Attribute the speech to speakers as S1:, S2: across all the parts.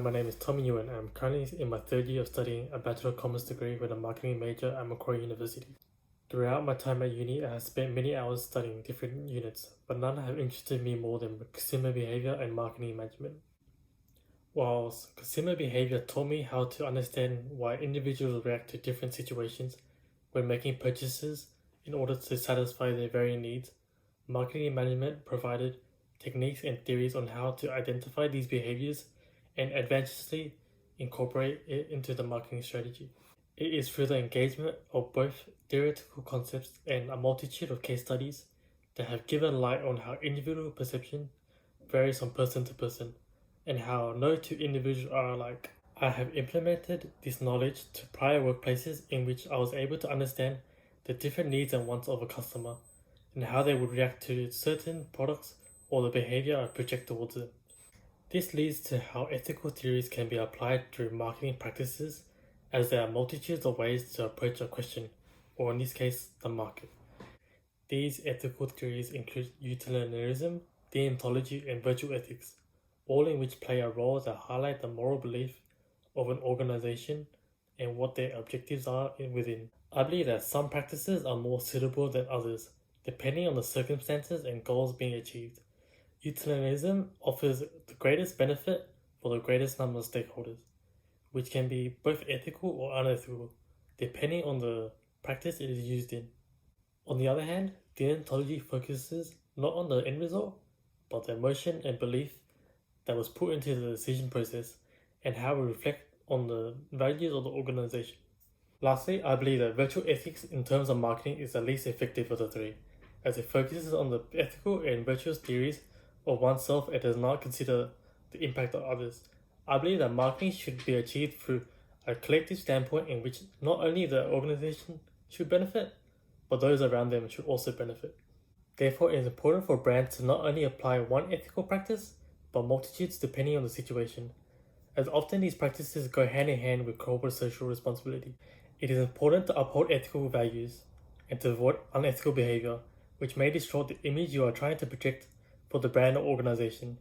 S1: My name is Tommy Ewan and I'm currently in my third year of studying a Bachelor of Commerce degree with a marketing major at Macquarie University. Throughout my time at uni, I have spent many hours studying different units, but none have interested me more than consumer behavior and marketing management. Whilst consumer behavior taught me how to understand why individuals react to different situations when making purchases in order to satisfy their varying needs, marketing management provided techniques and theories on how to identify these behaviors and advantageously incorporate it into the marketing strategy. It is through the engagement of both theoretical concepts and a multitude of case studies that have given light on how individual perception varies from person to person and how no two individuals are alike. I have implemented this knowledge to prior workplaces in which I was able to understand the different needs and wants of a customer and how they would react to certain products or the behavior I project towards them. This leads to how ethical theories can be applied through marketing practices, as there are multitudes of ways to approach a question, or in this case, the market. These ethical theories include utilitarianism, deontology, and virtue ethics, all in which play a role that highlight the moral belief of an organization and what their objectives are within. I believe that some practices are more suitable than others, depending on the circumstances and goals being achieved. Utilitarianism offers the greatest benefit for the greatest number of stakeholders, which can be both ethical or unethical, depending on the practice it is used in. On the other hand, deontology focuses not on the end result, but the emotion and belief that was put into the decision process and how it reflects on the values of the organization. Lastly, I believe that virtual ethics in terms of marketing is the least effective of the three, as it focuses on the ethical and virtuous theories of oneself and does not consider the impact of others. I believe that marketing should be achieved through a collective standpoint in which not only the organization should benefit, but those around them should also benefit. Therefore, it is important for brands to not only apply one ethical practice, but multitudes depending on the situation, as often these practices go hand in hand with corporate social responsibility. It is important to uphold ethical values and to avoid unethical behavior, which may distort the image you are trying to project for the brand or organization.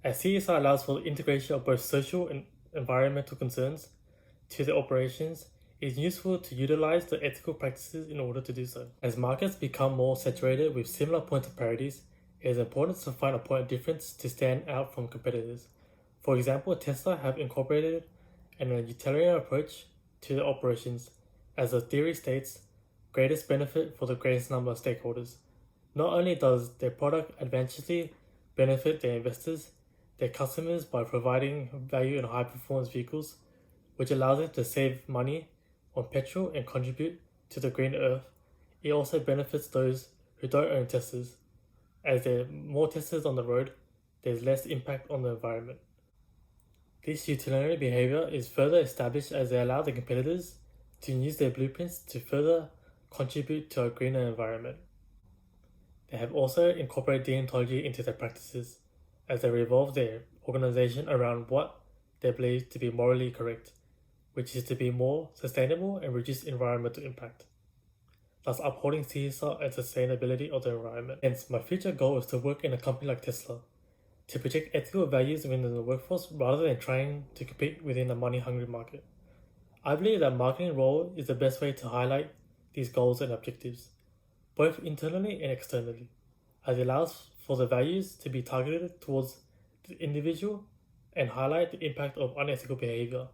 S1: As CSR allows for the integration of both social and environmental concerns to the operations, it is useful to utilize the ethical practices in order to do so. As markets become more saturated with similar points of parities, it is important to find a point of difference to stand out from competitors. For example, Tesla have incorporated a utilitarian approach to their operations, as the theory states, greatest benefit for the greatest number of stakeholders. Not only does their product advantageously benefit their investors, their customers by providing value in high-performance vehicles, which allows them to save money on petrol and contribute to the green earth, it also benefits those who don't own Teslas, as there are more Teslas on the road, there's less impact on the environment. This utilitarian behavior is further established as they allow the competitors to use their blueprints to further contribute to a greener environment. They have also incorporated deontology into their practices, as they revolve their organization around what they believe to be morally correct, which is to be more sustainable and reduce environmental impact, thus upholding CSR and sustainability of the environment. Hence, my future goal is to work in a company like Tesla, to project ethical values within the workforce rather than trying to compete within a money-hungry market. I believe that marketing role is the best way to highlight these goals and objectives, both internally and externally, as it allows for the values to be targeted towards the individual and highlight the impact of unethical behavior,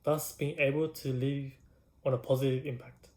S1: thus being able to leave on a positive impact.